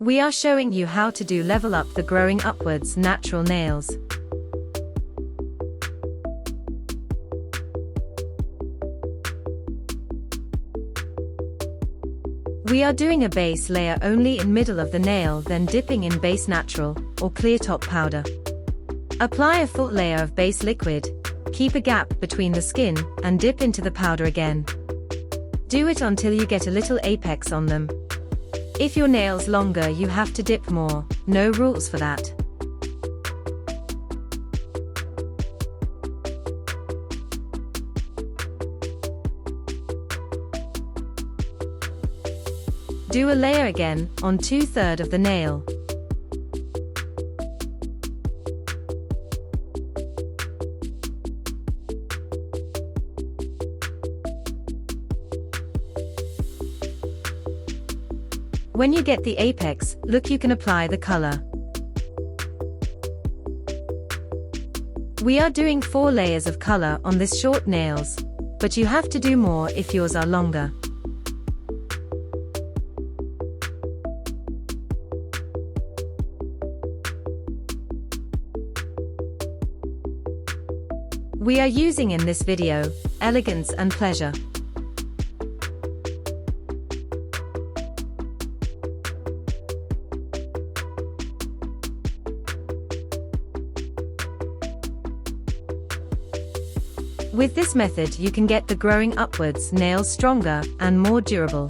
We are showing you how to do level up the growing upwards natural nails. We are doing a base layer only in middle of the nail, then dipping in base natural or clear top powder. Apply a full layer of base liquid, keep a gap between the skin, and dip into the powder again. Do it until you get a little apex on them. If your nail's longer, you have to dip more, no rules for that. Do a layer again, on 2/3 of the nail. When you get the apex, look, you can apply the color. We are doing 4 layers of color on this short nails, but you have to do more if yours are longer. We are using in this video, elegance and pleasure. With this method you can get the growing upwards nails stronger and more durable.